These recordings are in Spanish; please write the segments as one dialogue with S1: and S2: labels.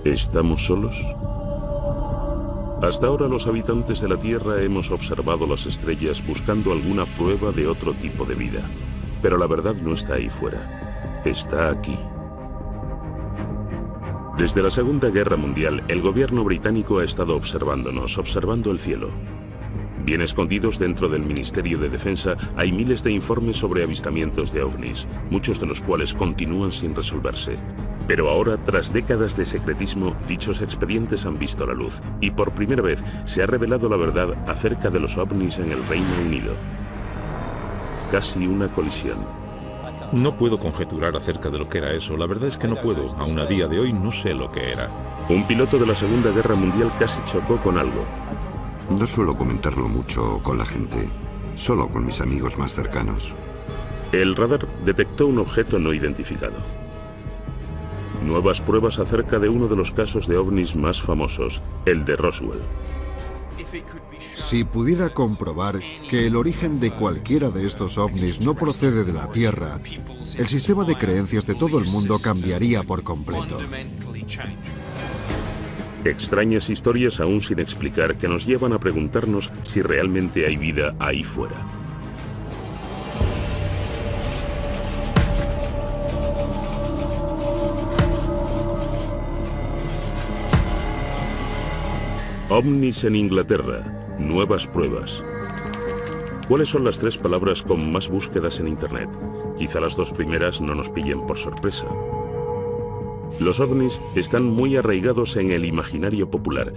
S1: ¿Estamos solos? Hasta ahora los habitantes de la Tierra hemos observado las estrellas buscando alguna prueba de otro tipo de vida. Pero la verdad no está ahí fuera. Está aquí. Desde la Segunda Guerra Mundial, el gobierno británico ha estado observándonos, observando el cielo. Bien escondidos dentro del Ministerio de Defensa, hay miles de informes sobre avistamientos de ovnis, muchos de los cuales continúan sin resolverse. Pero ahora, tras décadas de secretismo, dichos expedientes han visto la luz, y por primera vez se ha revelado la verdad acerca de los ovnis en el Reino Unido. Casi una colisión.
S2: No puedo conjeturar acerca de lo que era eso. La verdad es que no puedo. Aún a día de hoy no sé lo que era.
S1: Un piloto de la Segunda Guerra Mundial casi chocó con algo.
S3: No suelo comentarlo mucho con la gente, solo con mis amigos más cercanos.
S1: El radar detectó un objeto no identificado. Nuevas pruebas acerca de uno de los casos de ovnis más famosos, el de Roswell.
S4: Si pudiera comprobar que el origen de cualquiera de estos ovnis no procede de la Tierra, el sistema de creencias de todo el mundo cambiaría por completo.
S1: Extrañas historias aún sin explicar que nos llevan a preguntarnos si realmente hay vida ahí fuera. OVNIs en Inglaterra. Nuevas pruebas. ¿Cuáles son las 3 palabras con más búsquedas en Internet? Quizá las 2 primeras no nos pillen por sorpresa. Los ovnis están muy arraigados en el imaginario popular,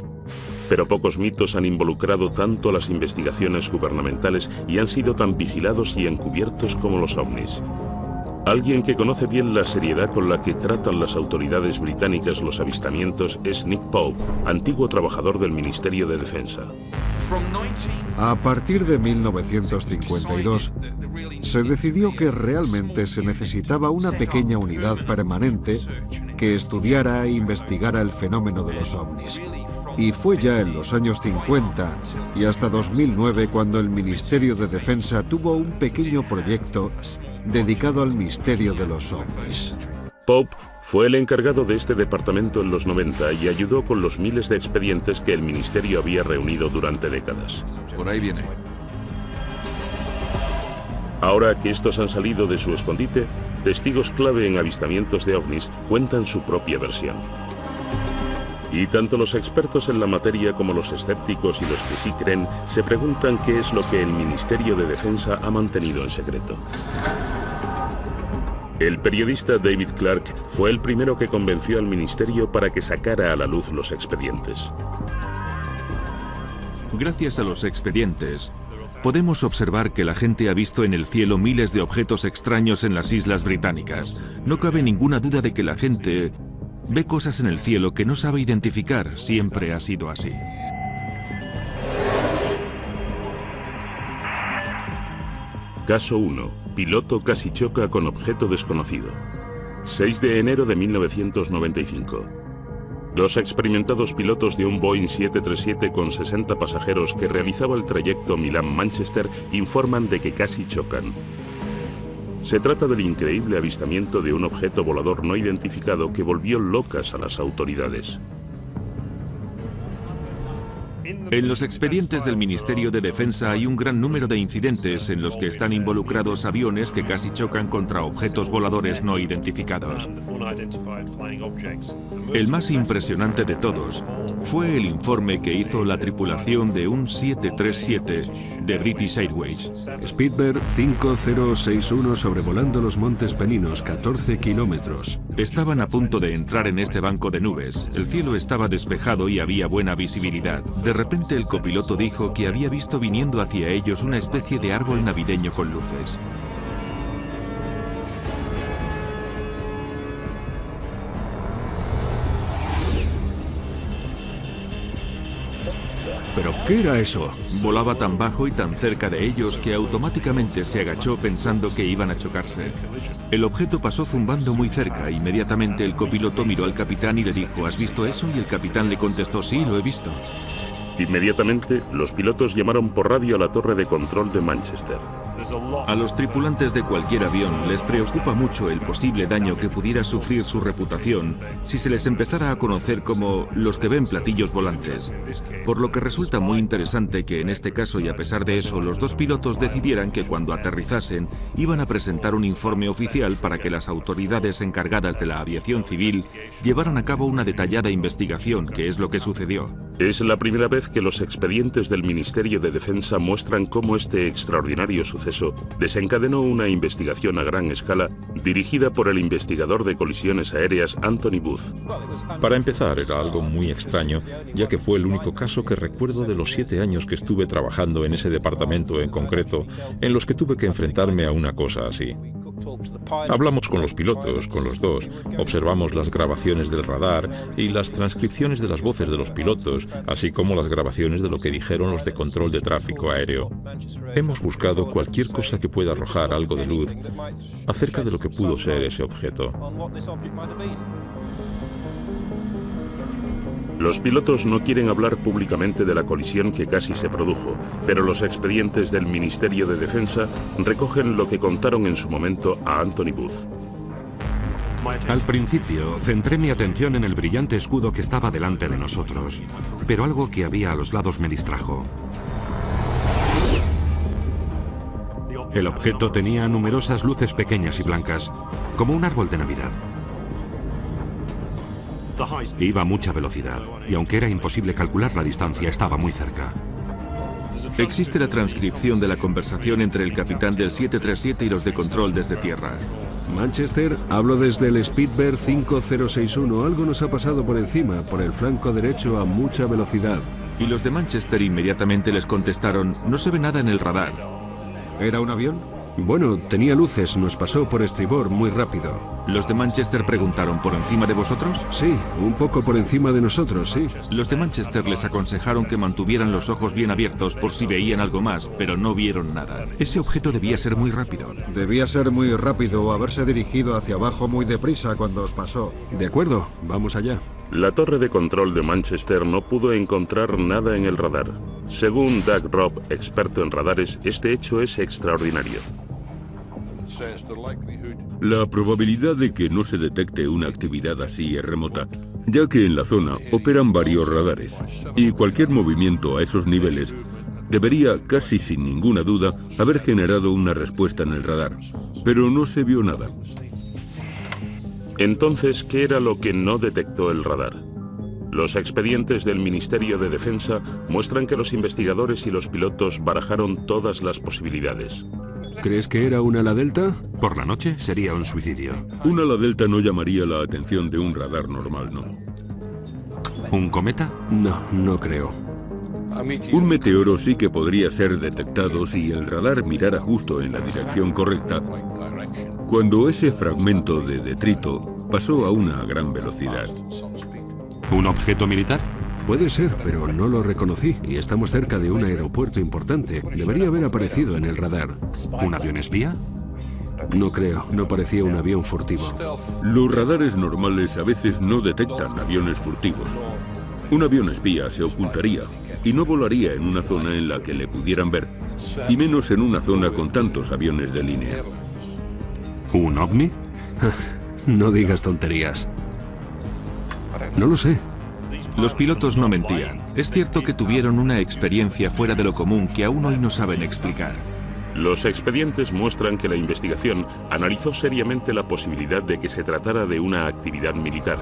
S1: pero pocos mitos han involucrado tanto las investigaciones gubernamentales y han sido tan vigilados y encubiertos como los ovnis. Alguien que conoce bien la seriedad con la que tratan las autoridades británicas los avistamientos es Nick Pope, antiguo trabajador del Ministerio de Defensa.
S4: A partir de 1952, se decidió que realmente se necesitaba una pequeña unidad permanente que estudiara e investigara el fenómeno de los ovnis. Y fue ya en los años 50 y hasta 2009 cuando el Ministerio de Defensa tuvo un pequeño proyecto dedicado al misterio de los ovnis.
S1: Pope fue el encargado de este departamento en los 90 y ayudó con los miles de expedientes que el ministerio había reunido durante décadas.
S5: Por ahí viene.
S1: Ahora que estos han salido de su escondite, testigos clave en avistamientos de ovnis cuentan su propia versión. Y tanto los expertos en la materia como los escépticos y los que sí creen se preguntan qué es lo que el Ministerio de Defensa ha mantenido en secreto. El periodista David Clark fue el primero que convenció al ministerio para que sacara a la luz los expedientes.
S6: Gracias a los expedientes, podemos observar que la gente ha visto en el cielo miles de objetos extraños en las islas británicas. No cabe ninguna duda de que la gente ve cosas en el cielo que no sabe identificar. Siempre ha sido así.
S1: Caso 1. Piloto casi choca con objeto desconocido. 6 de enero de 1995. 2 experimentados pilotos de un Boeing 737 con 60 pasajeros que realizaba el trayecto Milán-Manchester informan de que casi chocan. Se trata del increíble avistamiento de un objeto volador no identificado que volvió locas a las autoridades.
S6: En los expedientes del Ministerio de Defensa hay un gran número de incidentes en los que están involucrados aviones que casi chocan contra objetos voladores no identificados. El más impresionante de todos fue el informe que hizo la tripulación de un 737 de British Airways.
S7: Speedbird 5061 sobrevolando los Montes Peninos, 14 kilómetros.
S6: Estaban a punto de entrar en este banco de nubes. El cielo estaba despejado y había buena visibilidad. De repente el copiloto dijo que había visto viniendo hacia ellos una especie de árbol navideño con luces.
S7: ¿Pero qué era eso?
S6: Volaba tan bajo y tan cerca de ellos que automáticamente se agachó pensando que iban a chocarse. El objeto pasó zumbando muy cerca. Inmediatamente el copiloto miró al capitán y le dijo: ¿has visto eso? Y el capitán le contestó: sí, lo he visto.
S1: Inmediatamente, los pilotos llamaron por radio a la torre de control de Manchester.
S6: A los tripulantes de cualquier avión les preocupa mucho el posible daño que pudiera sufrir su reputación si se les empezara a conocer como los que ven platillos volantes. Por lo que resulta muy interesante que en este caso, y a pesar de eso, los dos pilotos decidieran que cuando aterrizasen iban a presentar un informe oficial para que las autoridades encargadas de la aviación civil llevaran a cabo una detallada investigación, que es lo que sucedió.
S1: Es la primera vez que los expedientes del Ministerio de Defensa muestran cómo este extraordinario suceso desencadenó una investigación a gran escala dirigida por el investigador de colisiones aéreas Anthony Booth.
S2: Para empezar, era algo muy extraño, ya que fue el único caso que recuerdo de los 7 años que estuve trabajando en ese departamento en concreto, en los que tuve que enfrentarme a una cosa así. Hablamos con los pilotos, con los dos, observamos las grabaciones del radar y las transcripciones de las voces de los pilotos, así como las grabaciones de lo que dijeron los de control de tráfico aéreo. Hemos buscado cualquier cosa que pueda arrojar algo de luz acerca de lo que pudo ser ese objeto.
S1: Los pilotos no quieren hablar públicamente de la colisión que casi se produjo, pero los expedientes del Ministerio de Defensa recogen lo que contaron en su momento a Anthony Booth.
S5: Al principio, centré mi atención en el brillante escudo que estaba delante de nosotros, pero algo que había a los lados me distrajo. El objeto tenía numerosas luces pequeñas y blancas, como un árbol de Navidad. Iba a mucha velocidad, y aunque era imposible calcular la distancia, estaba muy cerca.
S6: Existe la transcripción de la conversación entre el capitán del 737 y los de control desde tierra.
S7: Manchester, hablo desde el Speedbird 5061. Algo nos ha pasado por encima, por el flanco derecho a mucha velocidad.
S6: Y los de Manchester inmediatamente les contestaron, no se ve nada en el radar.
S4: ¿Era un avión?
S7: Bueno, tenía luces, nos pasó por estribor muy rápido.
S6: Los de Manchester preguntaron, ¿por encima de vosotros?
S7: Sí, un poco por encima de nosotros, sí.
S6: Los de Manchester les aconsejaron que mantuvieran los ojos bien abiertos por si veían algo más, pero no vieron nada. Ese objeto debía ser muy rápido.
S4: Debía ser muy rápido o haberse dirigido hacia abajo muy deprisa cuando os pasó.
S7: De acuerdo, vamos allá.
S1: La torre de control de Manchester no pudo encontrar nada en el radar. Según Doug Robb, experto en radares, este hecho es extraordinario.
S8: La probabilidad de que no se detecte una actividad así es remota, ya que en la zona operan varios radares, y cualquier movimiento a esos niveles debería, casi sin ninguna duda, haber generado una respuesta en el radar, pero no se vio nada.
S1: Entonces, ¿qué era lo que no detectó el radar? Los expedientes del Ministerio de Defensa muestran que los investigadores y los pilotos barajaron todas las posibilidades.
S7: ¿Crees que era un ala delta?
S5: Por la noche sería un suicidio.
S8: Un ala delta no llamaría la atención de un radar normal, ¿no?
S5: ¿Un cometa?
S7: No, no creo.
S8: Un meteoro sí que podría ser detectado si el radar mirara justo en la dirección correcta, cuando ese fragmento de detrito pasó a una gran velocidad.
S5: ¿Un objeto militar?
S7: Puede ser, pero no lo reconocí y estamos cerca de un aeropuerto importante. Debería haber aparecido en el radar.
S5: ¿Un avión espía?
S7: No creo, no parecía un avión furtivo.
S8: Los radares normales a veces no detectan aviones furtivos. Un avión espía se ocultaría y no volaría en una zona en la que le pudieran ver, y menos en una zona con tantos aviones de línea.
S5: ¿Un ovni?
S7: No digas tonterías. No lo sé.
S6: Los pilotos no mentían. Es cierto que tuvieron una experiencia fuera de lo común que aún hoy no saben explicar.
S1: Los expedientes muestran que la investigación analizó seriamente la posibilidad de que se tratara de una actividad militar,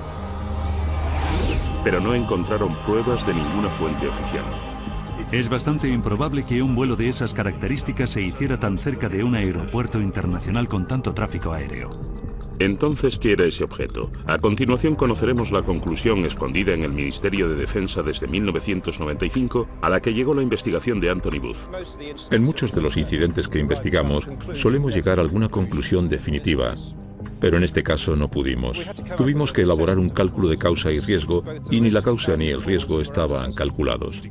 S1: pero no encontraron pruebas de ninguna fuente oficial.
S9: Es bastante improbable que un vuelo de esas características se hiciera tan cerca de un aeropuerto internacional con tanto tráfico aéreo.
S1: Entonces, ¿qué era ese objeto? A continuación conoceremos la conclusión escondida en el Ministerio de Defensa desde 1995, a la que llegó la investigación de Anthony Booth.
S2: En muchos de los incidentes que investigamos, solemos llegar a alguna conclusión definitiva, pero en este caso no pudimos. Tuvimos que elaborar un cálculo de causa y riesgo, y ni la causa ni el riesgo estaban calculados.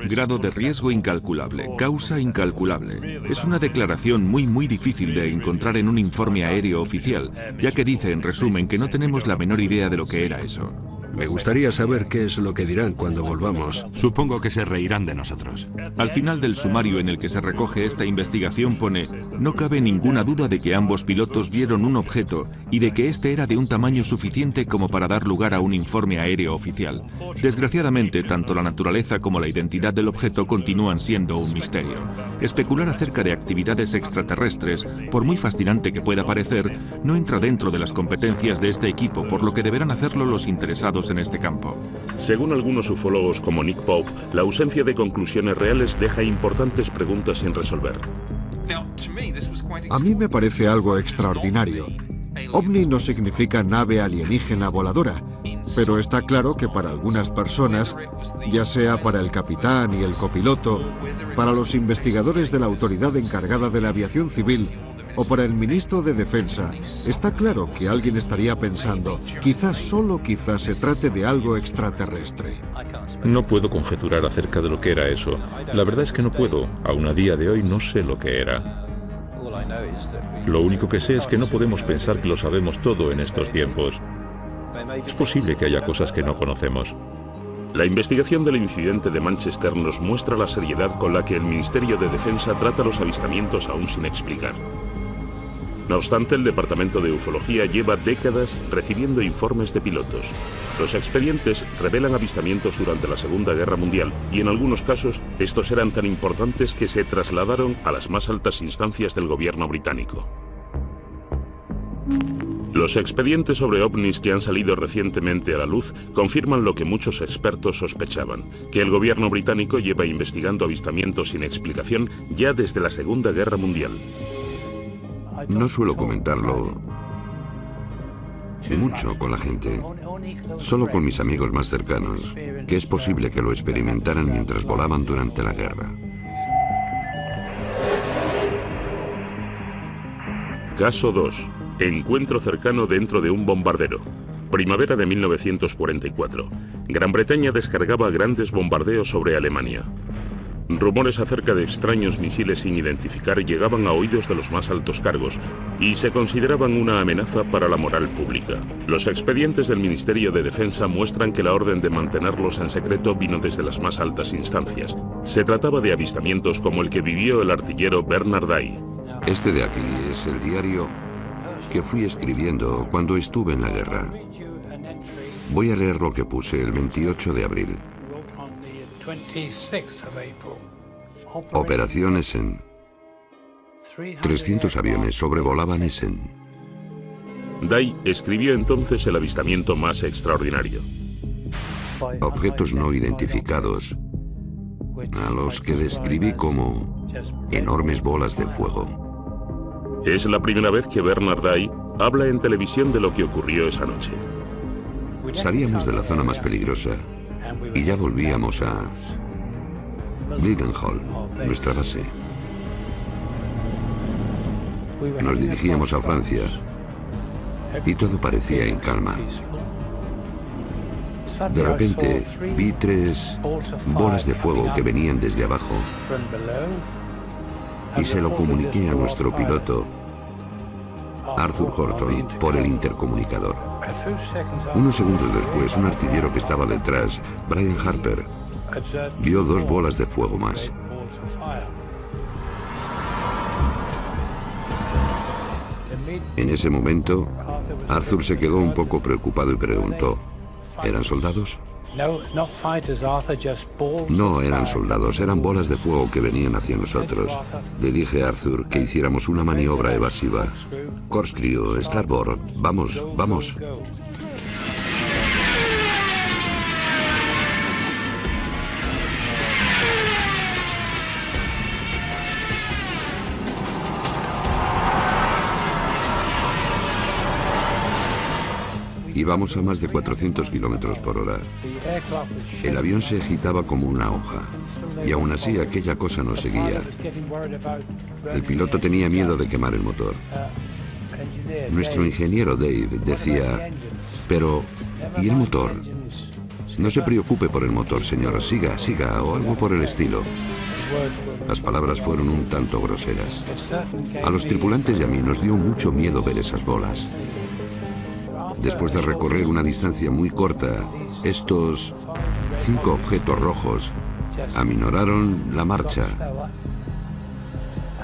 S6: Grado de riesgo incalculable, causa incalculable. Es una declaración muy difícil de encontrar en un informe aéreo oficial, ya que dice, en resumen, que no tenemos la menor idea de lo que era eso.
S7: Me gustaría saber qué es lo que dirán cuando volvamos.
S5: Supongo que se reirán de nosotros.
S6: Al final del sumario en el que se recoge esta investigación pone: no cabe ninguna duda de que ambos pilotos vieron un objeto y de que este era de un tamaño suficiente como para dar lugar a un informe aéreo oficial. Desgraciadamente, tanto la naturaleza como la identidad del objeto continúan siendo un misterio. Especular acerca de actividades extraterrestres, por muy fascinante que pueda parecer, no entra dentro de las competencias de este equipo, por lo que deberán hacerlo los interesados en este campo.
S1: Según algunos ufólogos como Nick Pope, la ausencia de conclusiones reales deja importantes preguntas sin resolver.
S4: A mí me parece algo extraordinario. OVNI no significa nave alienígena voladora, pero está claro que para algunas personas, ya sea para el capitán y el copiloto, para los investigadores de la autoridad encargada de la aviación civil o para el ministro de Defensa, está claro que alguien estaría pensando, quizás, solo quizás, se trate de algo extraterrestre.
S2: No puedo conjeturar acerca de lo que era eso. La verdad es que no puedo. Aún a día de hoy no sé lo que era. Lo único que sé es que no podemos pensar que lo sabemos todo en estos tiempos. Es posible que haya cosas que no conocemos.
S1: La investigación del incidente de Manchester nos muestra la seriedad con la que el Ministerio de Defensa trata los avistamientos aún sin explicar. No obstante, el Departamento de Ufología lleva décadas recibiendo informes de pilotos. Los expedientes revelan avistamientos durante la Segunda Guerra Mundial y en algunos casos estos eran tan importantes que se trasladaron a las más altas instancias del gobierno británico. Los expedientes sobre ovnis que han salido recientemente a la luz confirman lo que muchos expertos sospechaban, que el gobierno británico lleva investigando avistamientos sin explicación ya desde la Segunda Guerra Mundial.
S3: No suelo comentarlo mucho con la gente, solo con mis amigos más cercanos, que es posible que lo experimentaran mientras volaban durante la guerra.
S1: Caso 2. Encuentro cercano dentro de un bombardero. Primavera de 1944. Gran Bretaña descargaba grandes bombardeos sobre Alemania. Rumores acerca de extraños misiles sin identificar llegaban a oídos de los más altos cargos y se consideraban una amenaza para la moral pública. Los expedientes del Ministerio de Defensa muestran que la orden de mantenerlos en secreto vino desde las más altas instancias. Se trataba de avistamientos como el que vivió el artillero Bernard Day.
S3: Este de aquí es el diario que fui escribiendo cuando estuve en la guerra. Voy a leer lo que puse el 28 de abril. Operación Essen. 300 aviones sobrevolaban Essen.
S1: Day escribió entonces el avistamiento más extraordinario.
S3: Objetos no identificados, a los que describí como enormes bolas de fuego.
S1: Es la primera vez que Bernard Day habla en televisión de lo que ocurrió esa noche.
S3: Salíamos de la zona más peligrosa y ya volvíamos a Mildenhall, nuestra base. Nos dirigíamos a Francia y todo parecía en calma. De repente vi 3 bolas de fuego que venían desde abajo y se lo comuniqué a nuestro piloto, Arthur Horton, por el intercomunicador. Unos segundos después, un artillero que estaba detrás, Brian Harper, vio 2 bolas de fuego más. En ese momento, Arthur se quedó un poco preocupado y preguntó, ¿eran soldados? No eran soldados, eran bolas de fuego que venían hacia nosotros. Le dije a Arthur que hiciéramos una maniobra evasiva. Corkscrew, starboard, vamos, vamos. Íbamos a más de 400 kilómetros por hora. El avión se agitaba como una hoja, y aún así aquella cosa nos seguía. El piloto tenía miedo de quemar el motor. Nuestro ingeniero Dave decía, pero ¿y el motor? No se preocupe por el motor, señor, siga, siga, o algo por el estilo. Las palabras fueron un tanto groseras. A los tripulantes y a mí nos dio mucho miedo ver esas bolas. Después de recorrer una distancia muy corta, estos 5 objetos rojos aminoraron la marcha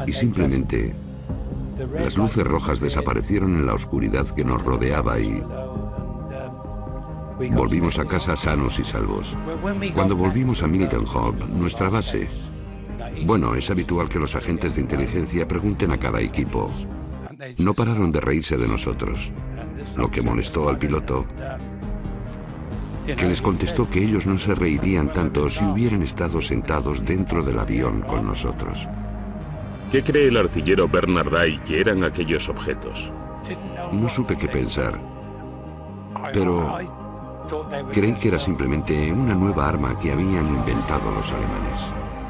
S3: y simplemente las luces rojas desaparecieron en la oscuridad que nos rodeaba y volvimos a casa sanos y salvos. Cuando volvimos a Mildenhall, nuestra base, bueno, es habitual que los agentes de inteligencia pregunten a cada equipo. No pararon de reírse de nosotros, lo que molestó al piloto, que les contestó que ellos no se reirían tanto si hubieran estado sentados dentro del avión con nosotros.
S1: ¿Qué cree el artillero Bernard Day que eran aquellos objetos?
S3: No supe qué pensar, pero creí que era simplemente una nueva arma que habían inventado los alemanes.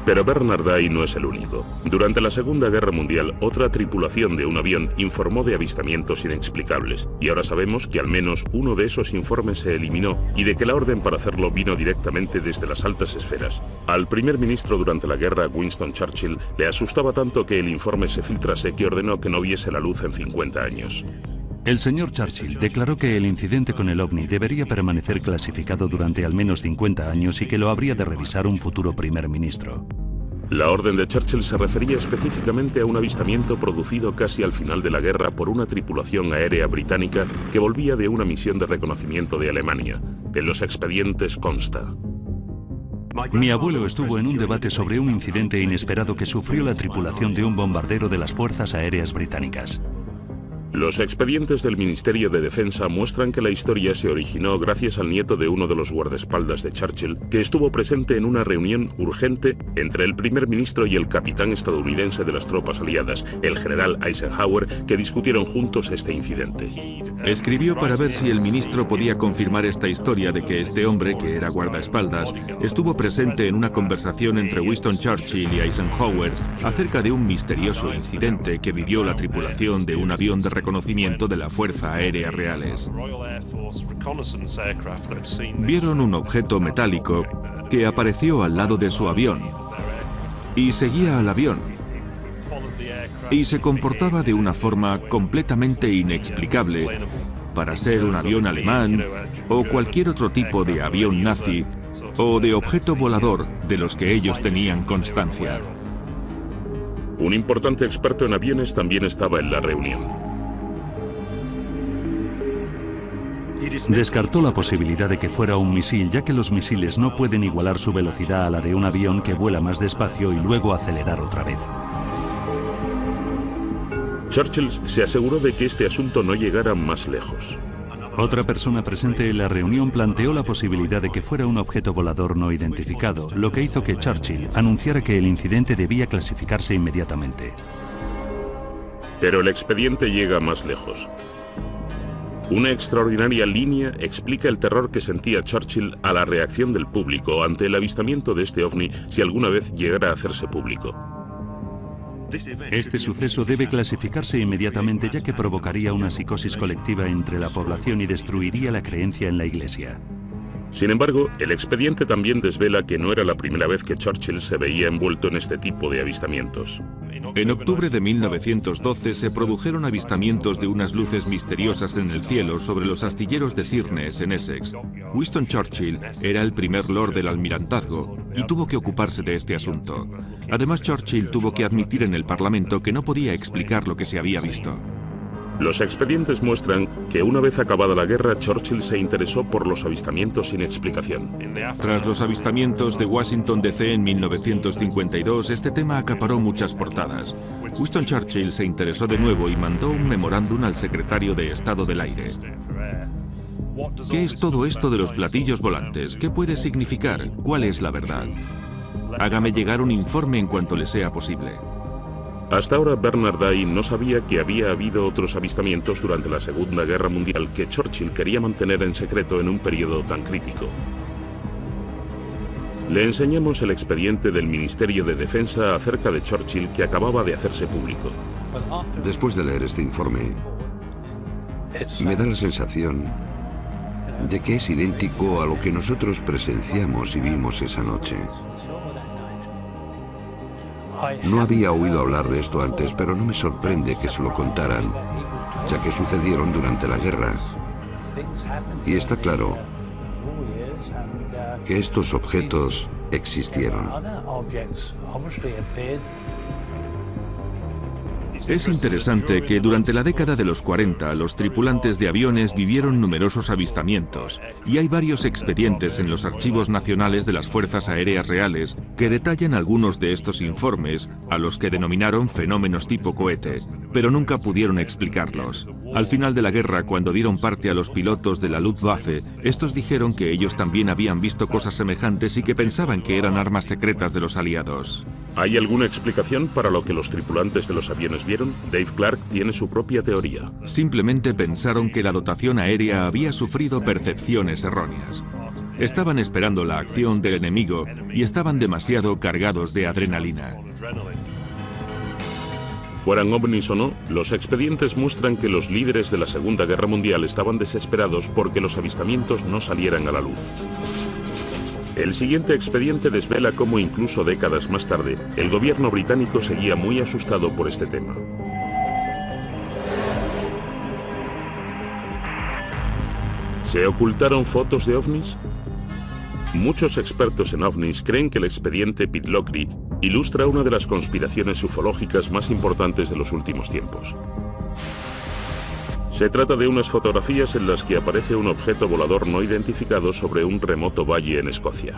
S1: Pero Bernard Day no es el único. Durante la Segunda Guerra Mundial, otra tripulación de un avión informó de avistamientos inexplicables, y ahora sabemos que al menos uno de esos informes se eliminó y de que la orden para hacerlo vino directamente desde las altas esferas. Al primer ministro durante la guerra, Winston Churchill, le asustaba tanto que el informe se filtrase que ordenó que no viese la luz en 50 años.
S9: El señor Churchill declaró que el incidente con el ovni debería permanecer clasificado durante al menos 50 años y que lo habría de revisar un futuro primer ministro.
S1: La orden de Churchill se refería específicamente a un avistamiento producido casi al final de la guerra por una tripulación aérea británica que volvía de una misión de reconocimiento de Alemania. En los expedientes consta:
S9: mi abuelo estuvo en un debate sobre un incidente inesperado que sufrió la tripulación de un bombardero de las Fuerzas Aéreas Británicas.
S1: Los expedientes del Ministerio de Defensa muestran que la historia se originó gracias al nieto de uno de los guardaespaldas de Churchill, que estuvo presente en una reunión urgente entre el primer ministro y el capitán estadounidense de las tropas aliadas, el general Eisenhower, que discutieron juntos este incidente.
S6: Escribió para ver si el ministro podía confirmar esta historia de que este hombre, que era guardaespaldas, estuvo presente en una conversación entre Winston Churchill y Eisenhower acerca de un misterioso incidente que vivió la tripulación de un avión de reconocimiento de la Fuerza Aérea Reales. Vieron un objeto metálico que apareció al lado de su avión y seguía al avión y se comportaba de una forma completamente inexplicable para ser un avión alemán o cualquier otro tipo de avión nazi o de objeto volador de los que ellos tenían constancia.
S1: Un importante experto en aviones también estaba en la reunión.
S9: Descartó la posibilidad de que fuera un misil, ya que los misiles no pueden igualar su velocidad a la de un avión que vuela más despacio y luego acelerar otra vez.
S1: Churchill se aseguró de que este asunto no llegara más lejos.
S9: Otra persona presente en la reunión planteó la posibilidad de que fuera un objeto volador no identificado, lo que hizo que Churchill anunciara que el incidente debía clasificarse inmediatamente.
S1: Pero el expediente llega más lejos. Una extraordinaria línea explica el terror que sentía Churchill a la reacción del público ante el avistamiento de este ovni si alguna vez llegara a hacerse público.
S9: Este suceso debe clasificarse inmediatamente, ya que provocaría una psicosis colectiva entre la población y destruiría la creencia en la Iglesia.
S1: Sin embargo, el expediente también desvela que no era la primera vez que Churchill se veía envuelto en este tipo de avistamientos.
S6: En octubre de 1912 se produjeron avistamientos de unas luces misteriosas en el cielo sobre los astilleros de Sheerness, en Essex. Winston Churchill era el primer lord del almirantazgo y tuvo que ocuparse de este asunto. Además, Churchill tuvo que admitir en el Parlamento que no podía explicar lo que se había visto.
S1: Los expedientes muestran que una vez acabada la guerra, Churchill se interesó por los avistamientos sin explicación.
S6: Tras los avistamientos de Washington DC en 1952, este tema acaparó muchas portadas. Winston Churchill se interesó de nuevo y mandó un memorándum al secretario de Estado del Aire. ¿Qué es todo esto de los platillos volantes? ¿Qué puede significar? ¿Cuál es la verdad? Hágame llegar un informe en cuanto le sea posible.
S1: Hasta ahora Bernard Day no sabía que había habido otros avistamientos durante la Segunda Guerra Mundial que Churchill quería mantener en secreto en un periodo tan crítico. Le enseñamos el expediente del Ministerio de Defensa acerca de Churchill que acababa de hacerse público.
S3: Después de leer este informe, me da la sensación de que es idéntico a lo que nosotros presenciamos y vimos esa noche. No había oído hablar de esto antes, pero no me sorprende que se lo contaran, ya que sucedieron durante la guerra. Y está claro que estos objetos existieron.
S6: Es interesante que durante la década de los 40 los tripulantes de aviones vivieron numerosos avistamientos y hay varios expedientes en los archivos nacionales de las Fuerzas Aéreas Reales que detallan algunos de estos informes, a los que denominaron fenómenos tipo cohete, pero nunca pudieron explicarlos. Al final de la guerra, cuando dieron parte a los pilotos de la Luftwaffe, estos dijeron que ellos también habían visto cosas semejantes y que pensaban que eran armas secretas de los aliados.
S1: ¿Hay alguna explicación para lo que los tripulantes de los aviones vieron? Dave Clark tiene su propia teoría.
S6: Simplemente pensaron que la dotación aérea había sufrido percepciones erróneas. Estaban esperando la acción del enemigo y estaban demasiado cargados de adrenalina.
S1: Fueran ovnis o no, los expedientes muestran que los líderes de la Segunda Guerra Mundial estaban desesperados porque los avistamientos no salieran a la luz. El siguiente expediente desvela cómo incluso décadas más tarde, el gobierno británico seguía muy asustado por este tema. ¿Se ocultaron fotos de ovnis? Muchos expertos en ovnis creen que el expediente Pitlochry ilustra una de las conspiraciones ufológicas más importantes de los últimos tiempos. Se trata de unas fotografías en las que aparece un objeto volador no identificado sobre un remoto valle en Escocia.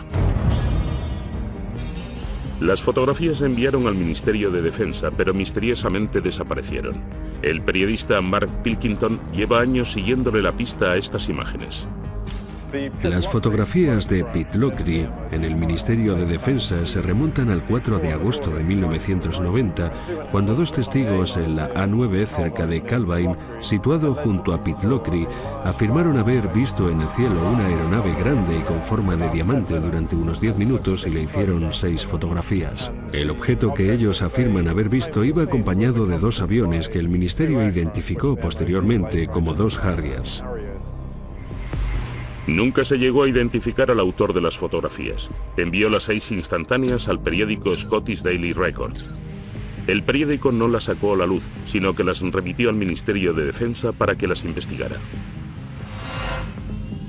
S1: Las fotografías se enviaron al Ministerio de Defensa, pero misteriosamente desaparecieron. El periodista Mark Pilkington lleva años siguiéndole la pista a estas imágenes.
S7: Las fotografías de Pitlochry en el Ministerio de Defensa se remontan al 4 de agosto de 1990, cuando dos testigos en la A9 cerca de Calvine, situado junto a Pitlochry, afirmaron haber visto en el cielo una aeronave grande y con forma de diamante durante unos 10 minutos y le hicieron 6 fotografías. El objeto que ellos afirman haber visto iba acompañado de 2 aviones que el ministerio identificó posteriormente como 2 Harriers.
S1: Nunca se llegó a identificar al autor de las fotografías. Envió las 6 instantáneas al periódico Scottish Daily Record. El periódico no las sacó a la luz, sino que las remitió al Ministerio de Defensa para que las investigara.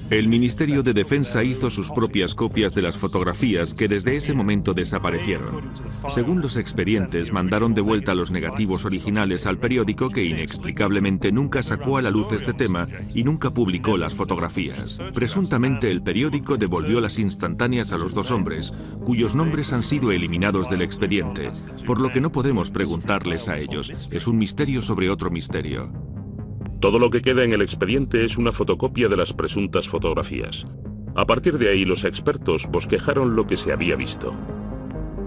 S6: El Ministerio de Defensa hizo sus propias copias de las fotografías que desde ese momento desaparecieron. Según los expedientes, mandaron de vuelta los negativos originales al periódico, que inexplicablemente nunca sacó a la luz este tema y nunca publicó las fotografías. Presuntamente el periódico devolvió las instantáneas a los 2 hombres, cuyos nombres han sido eliminados del expediente, por lo que no podemos preguntarles a ellos. Es un misterio sobre otro misterio.
S1: Todo lo que queda en el expediente es una fotocopia de las presuntas fotografías. A partir de ahí, los expertos bosquejaron lo que se había visto.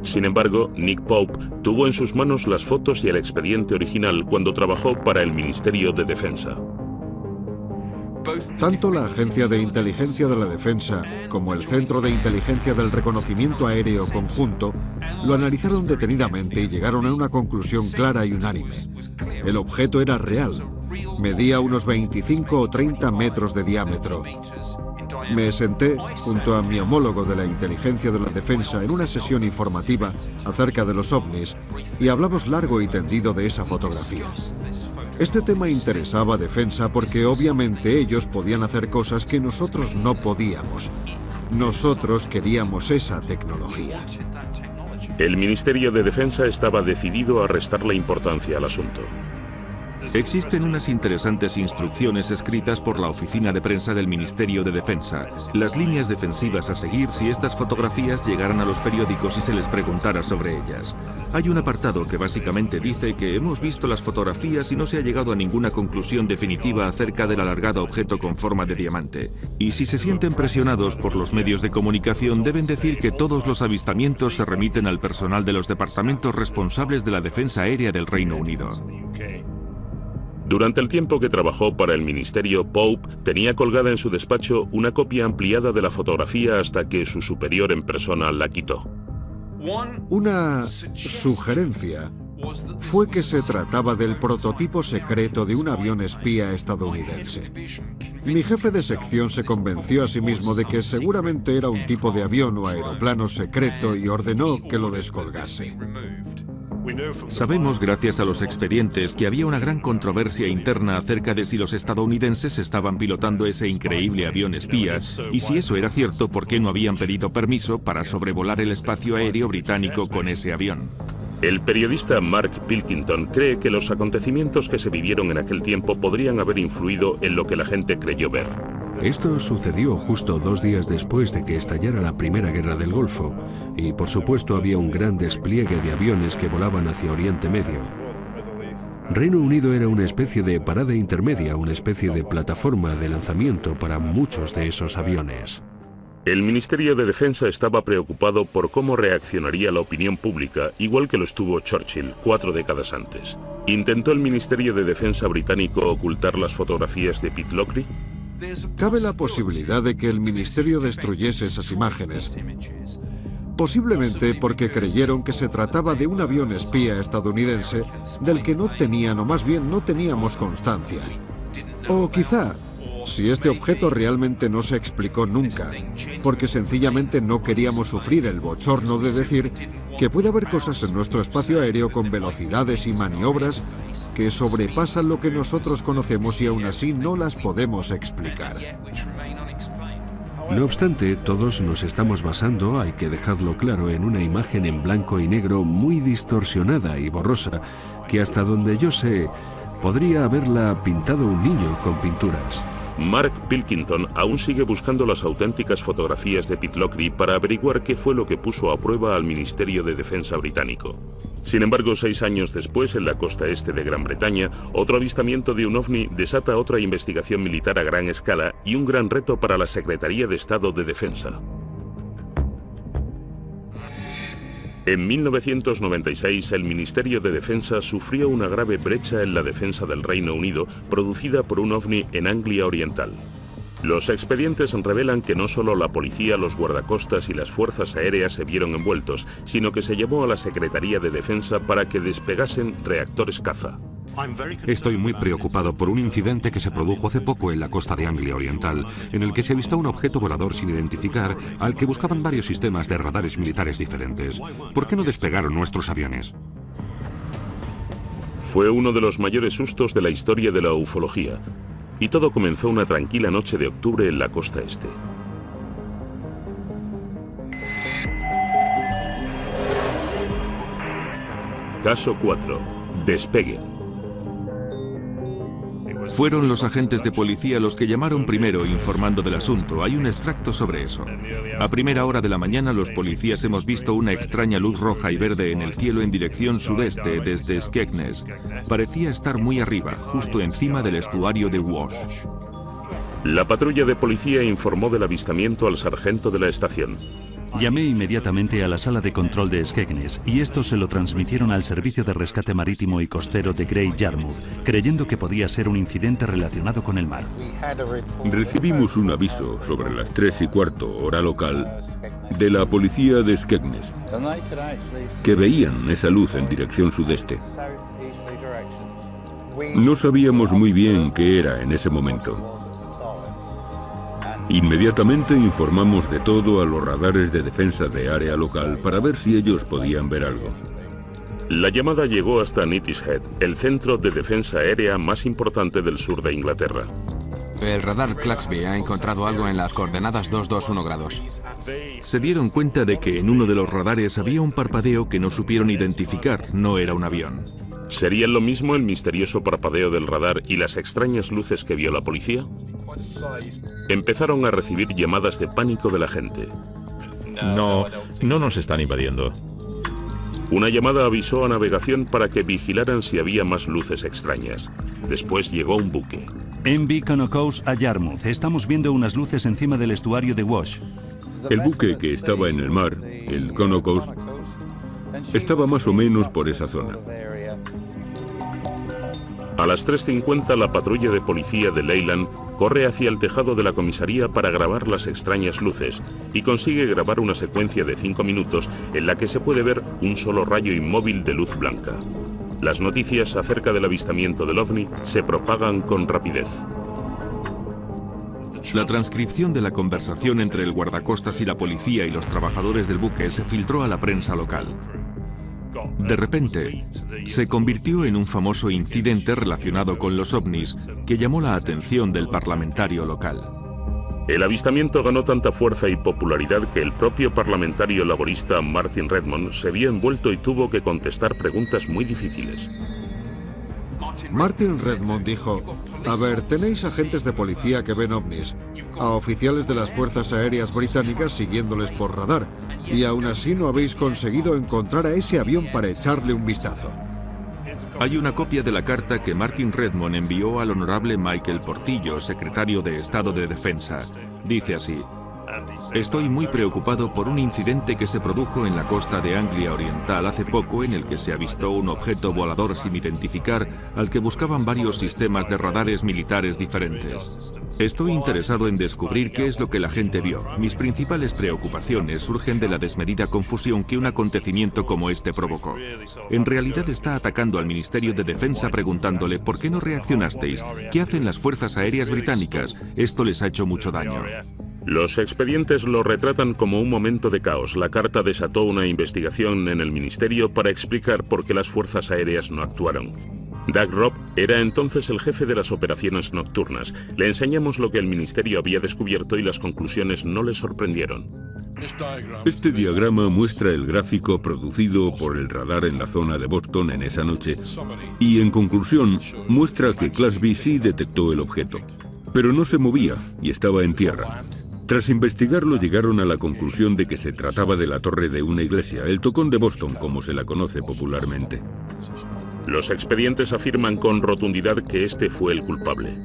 S1: Sin embargo, Nick Pope tuvo en sus manos las fotos y el expediente original cuando trabajó para el Ministerio de Defensa.
S4: Tanto la Agencia de Inteligencia de la Defensa como el Centro de Inteligencia del Reconocimiento Aéreo Conjunto lo analizaron detenidamente y llegaron a una conclusión clara y unánime. El objeto era real. Medía unos 25 o 30 metros de diámetro. Me senté junto a mi homólogo de la Inteligencia de la Defensa en una sesión informativa acerca de los ovnis y hablamos largo y tendido de esa fotografía. Este tema interesaba a Defensa porque obviamente ellos podían hacer cosas que nosotros no podíamos. Nosotros queríamos esa tecnología.
S1: El Ministerio de Defensa estaba decidido a restarle importancia al asunto.
S6: Existen unas interesantes instrucciones escritas por la oficina de prensa del Ministerio de Defensa, las líneas defensivas a seguir si estas fotografías llegaran a los periódicos y se les preguntara sobre ellas. Hay un apartado que básicamente dice que hemos visto las fotografías y no se ha llegado a ninguna conclusión definitiva acerca del alargado objeto con forma de diamante. Y si se sienten presionados por los medios de comunicación, deben decir que todos los avistamientos se remiten al personal de los departamentos responsables de la defensa aérea del Reino Unido.
S1: Durante el tiempo que trabajó para el ministerio, Pope tenía colgada en su despacho una copia ampliada de la fotografía hasta que su superior en persona la quitó.
S4: Una sugerencia fue que se trataba del prototipo secreto de un avión espía estadounidense. Mi jefe de sección se convenció a sí mismo de que seguramente era un tipo de avión o aeroplano secreto y ordenó que lo descolgase.
S6: Sabemos, gracias a los expedientes, que había una gran controversia interna acerca de si los estadounidenses estaban pilotando ese increíble avión espía, y si eso era cierto, ¿por qué no habían pedido permiso para sobrevolar el espacio aéreo británico con ese avión?
S1: El periodista Mark Pilkington cree que los acontecimientos que se vivieron en aquel tiempo podrían haber influido en lo que la gente creyó ver.
S7: Esto sucedió justo 2 días después de que estallara la Primera Guerra del Golfo, y por supuesto había un gran despliegue de aviones que volaban hacia Oriente Medio. Reino Unido era una especie de parada intermedia, una especie de plataforma de lanzamiento para muchos de esos aviones.
S1: El Ministerio de Defensa estaba preocupado por cómo reaccionaría la opinión pública, igual que lo estuvo Churchill 4 décadas antes. ¿Intentó el Ministerio de Defensa británico ocultar las fotografías de Pitlochry?
S4: Cabe la posibilidad de que el ministerio destruyese esas imágenes, posiblemente porque creyeron que se trataba de un avión espía estadounidense del que no tenían, o más bien no teníamos constancia. O quizá, si este objeto realmente no se explicó nunca, porque sencillamente no queríamos sufrir el bochorno de decir que puede haber cosas en nuestro espacio aéreo con velocidades y maniobras que sobrepasan lo que nosotros conocemos y aún así no las podemos explicar.
S7: No obstante, todos nos estamos basando, hay que dejarlo claro, en una imagen en blanco y negro muy distorsionada y borrosa, que hasta donde yo sé, podría haberla pintado un niño con pinturas.
S1: Mark Pilkington aún sigue buscando las auténticas fotografías de Pitlochry para averiguar qué fue lo que puso a prueba al Ministerio de Defensa británico. Sin embargo, 6 años después, en la costa este de Gran Bretaña, otro avistamiento de un ovni desata otra investigación militar a gran escala y un gran reto para la Secretaría de Estado de Defensa. En 1996, el Ministerio de Defensa sufrió una grave brecha en la defensa del Reino Unido producida por un ovni en Anglia Oriental. Los expedientes revelan que no solo la policía, los guardacostas y las fuerzas aéreas se vieron envueltos, sino que se llamó a la Secretaría de Defensa para que despegasen reactores caza.
S5: Estoy muy preocupado por un incidente que se produjo hace poco en la costa de Anglia Oriental, en el que se avistó un objeto volador sin identificar al que buscaban varios sistemas de radares militares diferentes. ¿Por qué no despegaron nuestros aviones?
S1: Fue uno de los mayores sustos de la historia de la ufología, y todo comenzó una tranquila noche de octubre en la costa este. Caso 4. Despeguen.
S6: Fueron los agentes de policía los que llamaron primero informando del asunto. Hay un extracto sobre eso. A primera hora de la mañana los policías hemos visto una extraña luz roja y verde en el cielo en dirección sudeste desde Skegness. Parecía estar muy arriba, justo encima del estuario de Wash.
S1: La patrulla de policía informó del avistamiento al sargento de la estación.
S9: Llamé inmediatamente a la sala de control de Skegness y esto se lo transmitieron al Servicio de Rescate Marítimo y Costero de Great Yarmouth, creyendo que podía ser un incidente relacionado con el mar.
S8: Recibimos un aviso sobre las 3:15 hora local de la policía de Skegness, que veían esa luz en dirección sudeste. No sabíamos muy bien qué era en ese momento. Inmediatamente informamos de todo a los radares de defensa de área local para ver si ellos podían ver algo.
S1: La llamada llegó hasta Neatishead, el centro de defensa aérea más importante del sur de Inglaterra.
S10: El radar Claxby ha encontrado algo en las coordenadas 221 grados.
S6: Se dieron cuenta de que en uno de los radares había un parpadeo que no supieron identificar, no era un avión.
S1: ¿Serían lo mismo el misterioso parpadeo del radar y las extrañas luces que vio la policía? Empezaron a recibir llamadas de pánico de la gente.
S2: No nos están invadiendo.
S1: Una llamada avisó a navegación para que vigilaran si había más luces extrañas. Después llegó un buque.
S9: MV Conocos a Yarmouth. Estamos viendo unas luces encima del estuario de Wash.
S8: El buque que estaba en el mar, el Conocos, estaba más o menos por esa zona.
S1: A las 3:50 la patrulla de policía de Leyland corre hacia el tejado de la comisaría para grabar las extrañas luces y consigue grabar una secuencia de 5 minutos en la que se puede ver un solo rayo inmóvil de luz blanca. Las noticias acerca del avistamiento del ovni se propagan con rapidez.
S6: La transcripción de la conversación entre el guardacostas y la policía y los trabajadores del buque se filtró a la prensa local. De repente, se convirtió en un famoso incidente relacionado con los ovnis que llamó la atención del parlamentario local.
S1: El avistamiento ganó tanta fuerza y popularidad que el propio parlamentario laborista Martin Redmond se vio envuelto y tuvo que contestar preguntas muy difíciles.
S4: Martin Redmond dijo: a ver, tenéis agentes de policía que ven ovnis, a oficiales de las fuerzas aéreas británicas siguiéndoles por radar, y aún así no habéis conseguido encontrar a ese avión para echarle un vistazo.
S6: Hay una copia de la carta que Martin Redmond envió al honorable Michael Portillo, secretario de Estado de Defensa. Dice así: estoy muy preocupado por un incidente que se produjo en la costa de Anglia Oriental hace poco en el que se avistó un objeto volador sin identificar al que buscaban varios sistemas de radares militares diferentes. Estoy interesado en descubrir qué es lo que la gente vio. Mis principales preocupaciones surgen de la desmedida confusión que un acontecimiento como este provocó. En realidad está atacando al Ministerio de Defensa preguntándole ¿por qué no reaccionasteis? ¿Qué hacen las fuerzas aéreas británicas? Esto les ha hecho mucho daño.
S1: Los expedientes lo retratan como un momento de caos. La carta desató una investigación en el ministerio para explicar por qué las fuerzas aéreas no actuaron. Doug Robb era entonces el jefe de las operaciones nocturnas. Le enseñamos lo que el ministerio había descubierto y las conclusiones no le sorprendieron.
S8: Este diagrama muestra el gráfico producido por el radar en la zona de Boston en esa noche. Y en conclusión, muestra que Class B sí detectó el objeto, pero no se movía y estaba en tierra. Tras investigarlo, llegaron a la conclusión de que se trataba de la torre de una iglesia, el Tocón de Boston, como se la conoce popularmente.
S1: Los expedientes afirman con rotundidad que este fue el culpable.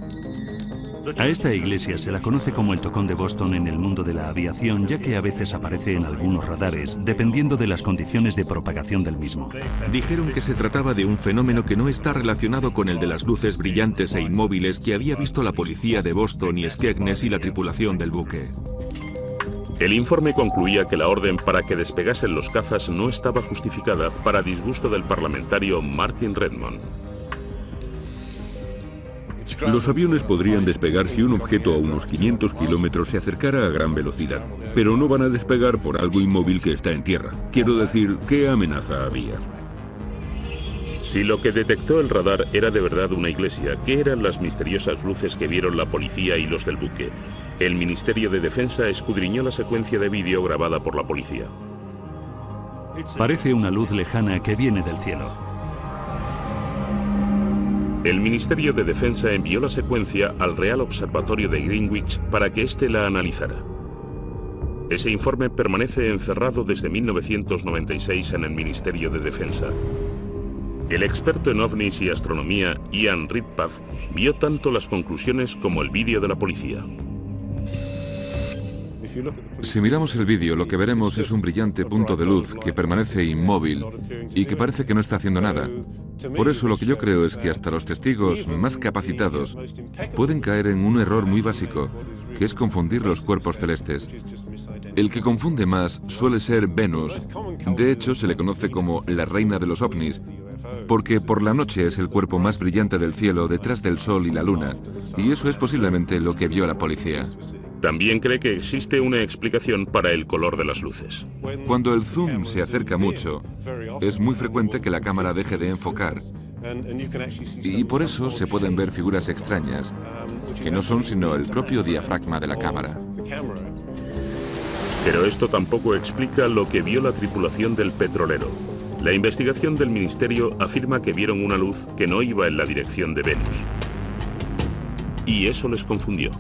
S9: A esta iglesia se la conoce como el Tocón de Boston en el mundo de la aviación, ya que a veces aparece en algunos radares, dependiendo de las condiciones de propagación del mismo.
S6: Dijeron que se trataba de un fenómeno que no está relacionado con el de las luces brillantes e inmóviles que había visto la policía de Boston y Skegness y la tripulación del buque.
S1: El informe concluía que la orden para que despegasen los cazas no estaba justificada, para disgusto del parlamentario Martin Redmond.
S8: Los aviones podrían despegar si un objeto a unos 500 kilómetros se acercara a gran velocidad, pero no van a despegar por algo inmóvil que está en tierra. Quiero decir, ¿qué amenaza había?
S1: Si lo que detectó el radar era de verdad una iglesia, ¿qué eran las misteriosas luces que vieron la policía y los del buque? El Ministerio de Defensa escudriñó la secuencia de vídeo grabada por la policía.
S9: Parece una luz lejana que viene del cielo.
S1: El Ministerio de Defensa envió la secuencia al Real Observatorio de Greenwich para que éste la analizara. Ese informe permanece encerrado desde 1996 en el Ministerio de Defensa. El experto en ovnis y astronomía Ian Redpath vio tanto las conclusiones como el vídeo de la policía.
S11: Si miramos el vídeo, lo que veremos es un brillante punto de luz que permanece inmóvil y que parece que no está haciendo nada. Por eso lo que yo creo es que hasta los testigos más capacitados pueden caer en un error muy básico, que es confundir los cuerpos celestes. El que confunde más suele ser Venus. De hecho, se le conoce como la reina de los ovnis, porque por la noche es el cuerpo más brillante del cielo detrás del Sol y la Luna, y eso es posiblemente lo que vio la policía.
S1: También cree que existe una explicación para el color de las luces.
S11: Cuando el zoom se acerca mucho, es muy frecuente que la cámara deje de enfocar, y por eso se pueden ver figuras extrañas, que no son sino el propio diafragma de la cámara.
S1: Pero esto tampoco explica lo que vio la tripulación del petrolero. La investigación del ministerio afirma que vieron una luz que no iba en la dirección de Venus. Y eso les confundió.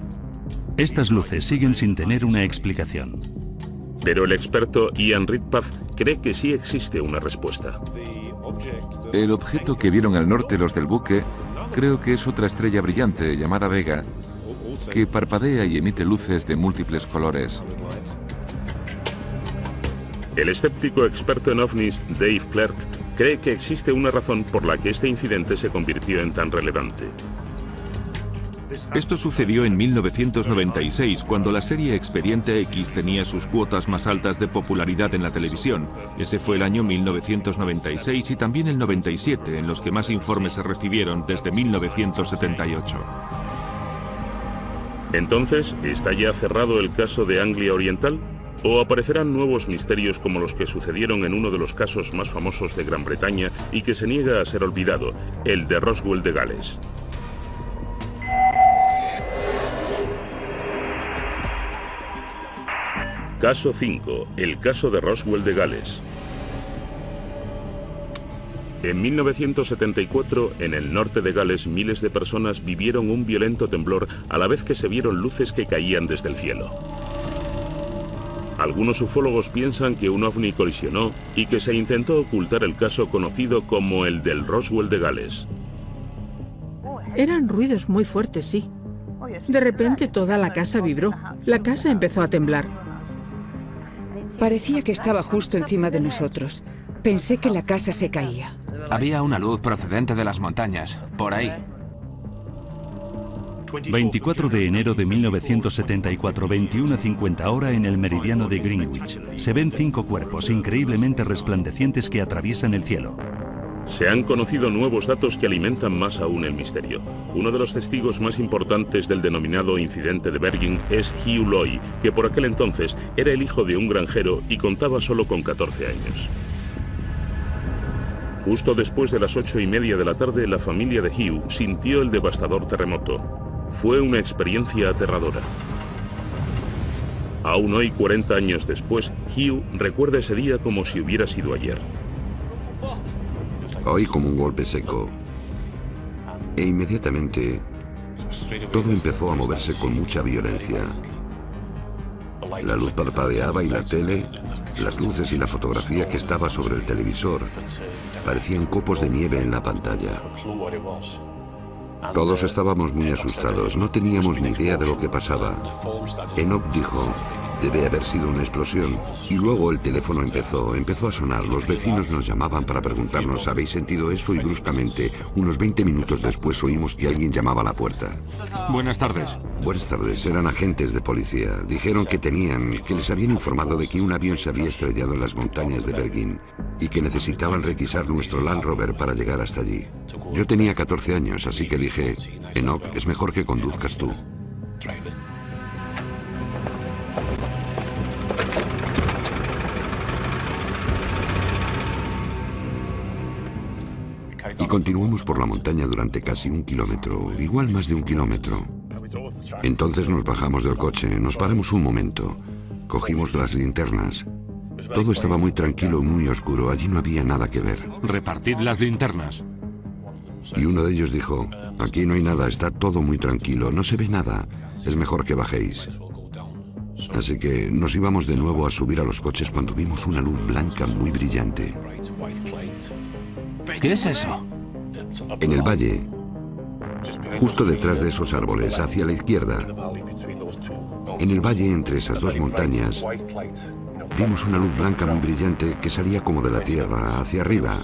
S9: Estas luces siguen sin tener una explicación.
S1: Pero el experto Ian Redpath cree que sí existe una respuesta.
S11: El objeto que vieron al norte los del buque, creo que es otra estrella brillante llamada Vega, que parpadea y emite luces de múltiples colores.
S1: El escéptico experto en ovnis Dave Clark cree que existe una razón por la que este incidente se convirtió en tan relevante.
S6: Esto sucedió en 1996, cuando la serie Expediente X tenía sus cuotas más altas de popularidad en la televisión. Ese fue el año 1996 y también el 97, en los que más informes se recibieron desde 1978.
S1: Entonces, ¿está ya cerrado el caso de Anglia Oriental? O aparecerán nuevos misterios como los que sucedieron en uno de los casos más famosos de Gran Bretaña y que se niega a ser olvidado, el de Roswell de Gales. Caso 5. El caso de Roswell de Gales. En 1974, en el norte de Gales, miles de personas vivieron un violento temblor a la vez que se vieron luces que caían desde el cielo. Algunos ufólogos piensan que un ovni colisionó y que se intentó ocultar el caso conocido como el del Roswell de Gales.
S12: Eran ruidos muy fuertes, sí. De repente toda la casa vibró. La casa empezó a temblar.
S13: Parecía que estaba justo encima de nosotros. Pensé que la casa se caía.
S10: Había una luz procedente de las montañas, por ahí.
S9: 24 de enero de 1974, 21:50 hora en el meridiano de Greenwich. Se ven 5 cuerpos increíblemente resplandecientes que atraviesan el cielo.
S1: Se han conocido nuevos datos que alimentan más aún el misterio. Uno de los testigos más importantes del denominado incidente de Bergen es Hugh Loy, que por aquel entonces era el hijo de un granjero y contaba solo con 14 años. Justo después de las 8:30 de la tarde, la familia de Hugh sintió el devastador terremoto. Fue una experiencia aterradora. Aún hoy, 40 años después, Hugh recuerda ese día como si hubiera sido ayer.
S3: Oí como un golpe seco. E inmediatamente todo empezó a moverse con mucha violencia. La luz parpadeaba y la tele, las luces y la fotografía que estaba sobre el televisor parecían copos de nieve en la pantalla. Todos estábamos muy asustados, no teníamos ni idea de lo que pasaba. Enoch dijo, debe haber sido una explosión. Y luego el teléfono empezó a sonar. Los vecinos nos llamaban para preguntarnos, ¿habéis sentido eso? Y bruscamente, unos 20 minutos después, oímos que alguien llamaba a la puerta.
S5: Buenas tardes.
S3: Buenas tardes, eran agentes de policía. Dijeron que les habían informado de que un avión se había estrellado en las montañas de Bergen y que necesitaban requisar nuestro Land Rover para llegar hasta allí. Yo tenía 14 años, así que dije, Enoch, es mejor que conduzcas tú. Y continuamos por la montaña durante casi 1 kilómetro, igual más de 1 kilómetro. Entonces nos bajamos del coche, nos paramos un momento, cogimos las linternas. Todo estaba muy tranquilo y muy oscuro, allí no había nada que ver.
S5: Repartid las linternas.
S3: Y uno de ellos dijo, aquí no hay nada, está todo muy tranquilo, no se ve nada, es mejor que bajéis. Así que nos íbamos de nuevo a subir a los coches cuando vimos una luz blanca muy brillante.
S10: ¿Qué es eso?
S3: En el valle, justo detrás de esos árboles, hacia la izquierda, en el valle entre esas dos montañas, vimos una luz blanca muy brillante que salía como de la tierra, hacia arriba.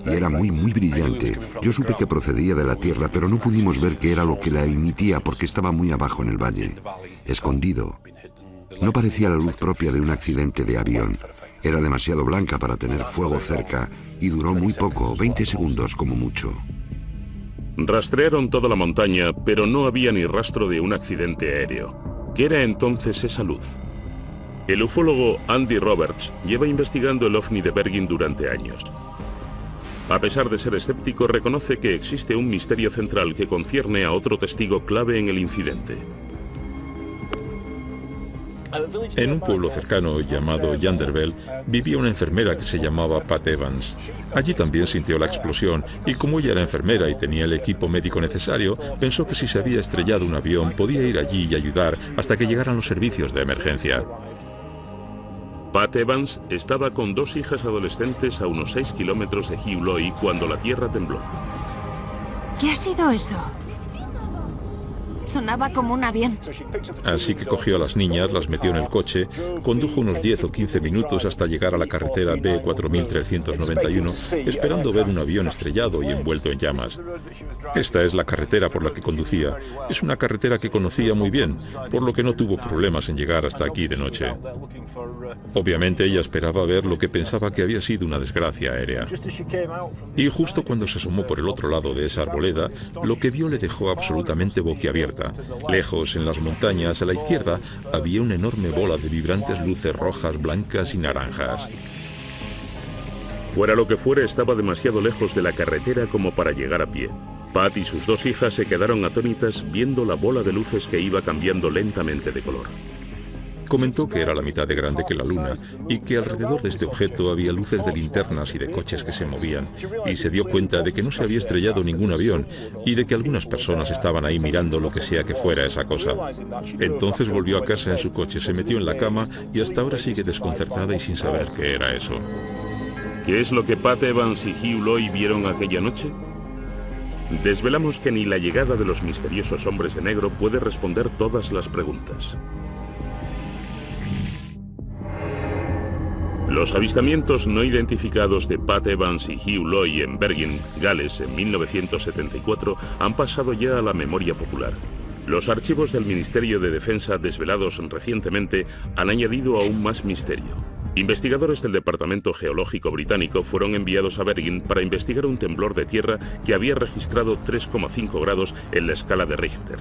S3: Y era muy brillante. Yo supe que procedía de la tierra, pero no pudimos ver qué era lo que la emitía porque estaba muy abajo en el valle, escondido. No parecía la luz propia de un accidente de avión. Era demasiado blanca para tener fuego cerca y duró muy poco, 20 segundos como mucho.
S1: Rastrearon toda la montaña, pero no había ni rastro de un accidente aéreo. ¿Qué era entonces esa luz? El ufólogo Andy Roberts lleva investigando el ovni de Bergen durante años. A pesar de ser escéptico, reconoce que existe un misterio central que concierne a otro testigo clave en el incidente.
S2: En un pueblo cercano llamado Yanderville vivía una enfermera que se llamaba Pat Evans. Allí también sintió la explosión y como ella era enfermera y tenía el equipo médico necesario, pensó que si se había estrellado un avión podía ir allí y ayudar hasta que llegaran los servicios de emergencia.
S1: Pat Evans estaba con 2 hijas adolescentes a unos 6 kilómetros de Hugh Loy cuando la tierra tembló.
S14: ¿Qué ha sido eso? Sonaba como un avión.
S2: Así que cogió a las niñas, las metió en el coche, condujo unos 10 o 15 minutos hasta llegar a la carretera B4391, esperando ver un avión estrellado y envuelto en llamas. Esta es la carretera por la que conducía. Es una carretera que conocía muy bien, por lo que no tuvo problemas en llegar hasta aquí de noche. Obviamente ella esperaba ver lo que pensaba que había sido una desgracia aérea. Y justo cuando se asomó por el otro lado de esa arboleda, lo que vio le dejó absolutamente boquiabierta. exacta. Lejos, en las montañas, a la izquierda, había una enorme bola de vibrantes luces rojas, blancas y naranjas.
S1: Fuera lo que fuera, estaba demasiado lejos de la carretera como para llegar a pie. Pat y sus dos hijas se quedaron atónitas viendo la bola de luces que iba cambiando lentamente de color.
S2: Comentó que era la mitad de grande que la luna y que alrededor de este objeto había luces de linternas y de coches que se movían, y se dio cuenta de que no se había estrellado ningún avión y de que algunas personas estaban ahí mirando lo que sea que fuera esa cosa. Entonces volvió a casa en su coche, se metió en la cama y hasta ahora sigue desconcertada y sin saber qué era eso.
S1: ¿Qué es lo que Pat Evans y Hugh Loy vieron aquella noche? Desvelamos que ni la llegada de los misteriosos hombres de negro puede responder todas las preguntas. Los avistamientos no identificados de Pat Evans y Hugh Loy en Bergen, Gales, en 1974 han pasado ya a la memoria popular. Los archivos del Ministerio de Defensa desvelados recientemente han añadido aún más misterio. Investigadores del Departamento Geológico Británico fueron enviados a Bergen para investigar un temblor de tierra que había registrado 3,5 grados en la escala de Richter.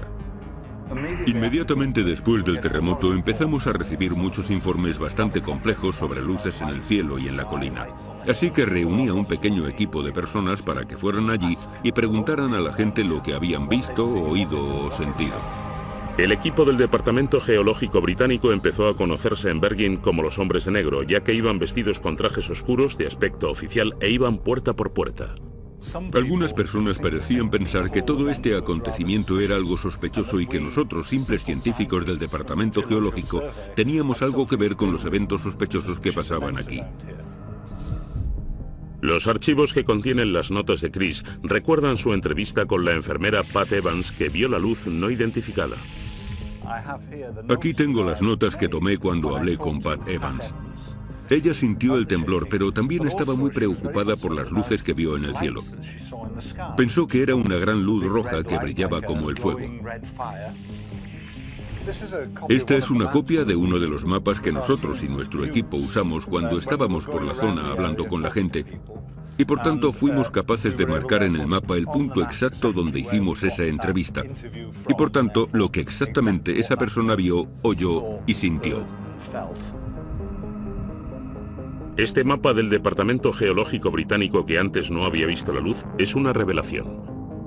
S8: Inmediatamente después del terremoto empezamos a recibir muchos informes bastante complejos sobre luces en el cielo y en la colina. Así que reuní a un pequeño equipo de personas para que fueran allí y preguntaran a la gente lo que habían visto, oído o sentido.
S1: El equipo del Departamento Geológico Británico empezó a conocerse en Bergen como los hombres de negro, ya que iban vestidos con trajes oscuros de aspecto oficial e iban puerta por puerta.
S8: Algunas personas parecían pensar que todo este acontecimiento era algo sospechoso y que nosotros, simples científicos del Departamento Geológico, teníamos algo que ver con los eventos sospechosos que pasaban aquí.
S1: Los archivos que contienen las notas de Chris recuerdan su entrevista con la enfermera Pat Evans, que vio la luz no identificada.
S8: Aquí tengo las notas que tomé cuando hablé con Pat Evans. Ella sintió el temblor, pero también estaba muy preocupada por las luces que vio en el cielo. Pensó que era una gran luz roja que brillaba como el fuego. Esta es una copia de uno de los mapas que nosotros y nuestro equipo usamos cuando estábamos por la zona hablando con la gente. Y por tanto fuimos capaces de marcar en el mapa el punto exacto donde hicimos esa entrevista. Y por tanto, lo que exactamente esa persona vio, oyó y sintió.
S1: Este mapa del Departamento Geológico Británico, que antes no había visto la luz, es una revelación.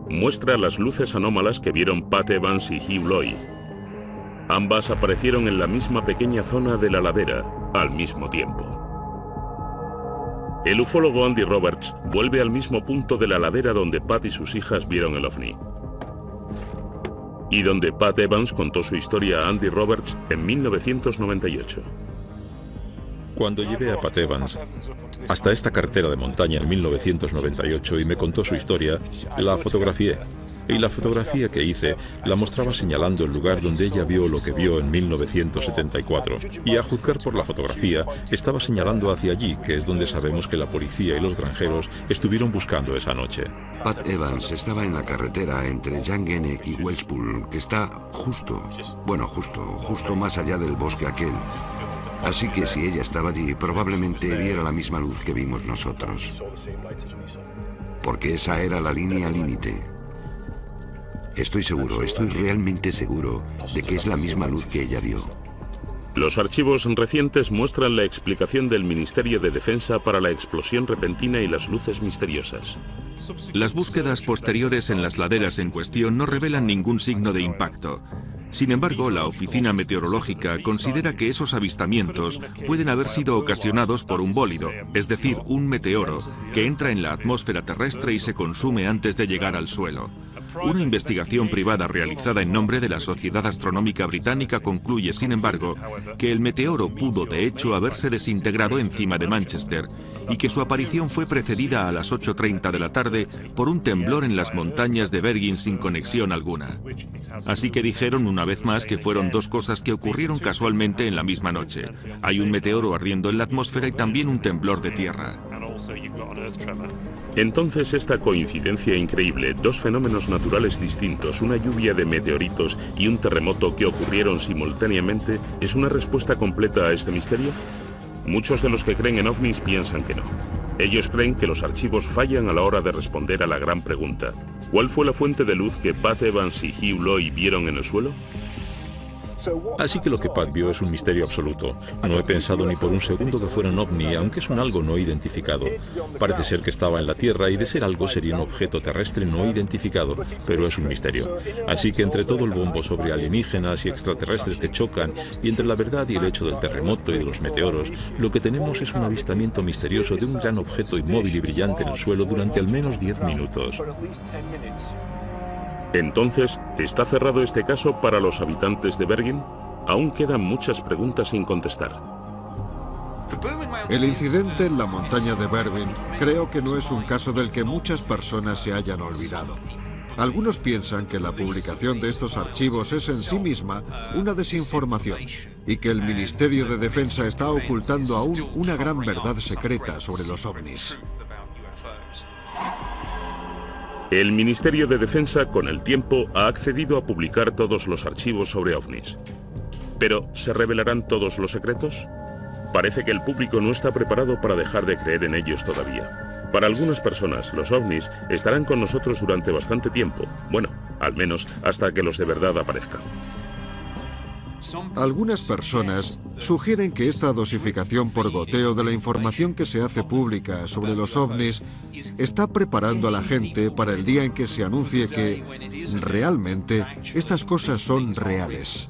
S1: Muestra las luces anómalas que vieron Pat Evans y Hugh Loy. Ambas aparecieron en la misma pequeña zona de la ladera, al mismo tiempo. El ufólogo Andy Roberts vuelve al mismo punto de la ladera donde Pat y sus hijas vieron el ovni. Y donde Pat Evans contó su historia a Andy Roberts en 1998.
S2: Cuando llevé a Pat Evans hasta esta carretera de montaña en 1998 y me contó su historia, la fotografié. Y la fotografía que hice la mostraba señalando el lugar donde ella vio lo que vio en 1974. Y a juzgar por la fotografía, estaba señalando hacia allí, que es donde sabemos que la policía y los granjeros estuvieron buscando esa noche.
S3: Pat Evans estaba en la carretera entre Llangene y Welshpool, que está justo más allá del bosque aquel. Así que si ella estaba allí, probablemente viera la misma luz que vimos nosotros. Porque esa era la línea límite. Estoy realmente seguro de que es la misma luz que ella vio.
S1: Los archivos recientes muestran la explicación del Ministerio de Defensa para la explosión repentina y las luces misteriosas.
S6: Las búsquedas posteriores en las laderas en cuestión no revelan ningún signo de impacto. Sin embargo, la Oficina Meteorológica considera que esos avistamientos pueden haber sido ocasionados por un bólido, es decir, un meteoro, que entra en la atmósfera terrestre y se consume antes de llegar al suelo. Una investigación privada realizada en nombre de la Sociedad Astronómica Británica concluye, sin embargo, que el meteoro pudo de hecho haberse desintegrado encima de Manchester y que su aparición fue precedida a las 8:30 de la tarde por un temblor en las montañas de Bergen sin conexión alguna. Así que dijeron una vez más que fueron dos cosas que ocurrieron casualmente en la misma noche. Hay un meteoro ardiendo en la atmósfera y también un temblor de tierra.
S1: Entonces esta coincidencia increíble, dos fenómenos naturales distintos, una lluvia de meteoritos y un terremoto que ocurrieron simultáneamente, ¿es una respuesta completa a este misterio? Muchos de los que creen en ovnis piensan que no. Ellos creen que los archivos fallan a la hora de responder a la gran pregunta: ¿cuál fue la fuente de luz que Pat Evans y Hugh Loy vieron en el suelo?
S2: Así que lo que Pat vio es un misterio absoluto. No he pensado ni por un segundo que fuera un ovni, aunque es un algo no identificado. Parece ser que estaba en la Tierra y de ser algo sería un objeto terrestre no identificado, pero es un misterio. Así que entre todo el bombo sobre alienígenas y extraterrestres que chocan, y entre la verdad y el hecho del terremoto y de los meteoros, lo que tenemos es un avistamiento misterioso de un gran objeto inmóvil y brillante en el suelo durante al menos 10 minutos.
S1: Entonces, ¿está cerrado este caso para los habitantes de Bergen? Aún quedan muchas preguntas sin contestar.
S4: El incidente en la montaña de Bergen creo que no es un caso del que muchas personas se hayan olvidado. Algunos piensan que la publicación de estos archivos es en sí misma una desinformación y que el Ministerio de Defensa está ocultando aún una gran verdad secreta sobre los ovnis.
S1: El Ministerio de Defensa, con el tiempo, ha accedido a publicar todos los archivos sobre ovnis. ¿Pero se revelarán todos los secretos? Parece que el público no está preparado para dejar de creer en ellos todavía. Para algunas personas, los ovnis estarán con nosotros durante bastante tiempo. Bueno, al menos hasta que los de verdad aparezcan.
S4: Algunas personas sugieren que esta dosificación por goteo de la información que se hace pública sobre los ovnis está preparando a la gente para el día en que se anuncie que realmente estas cosas son reales.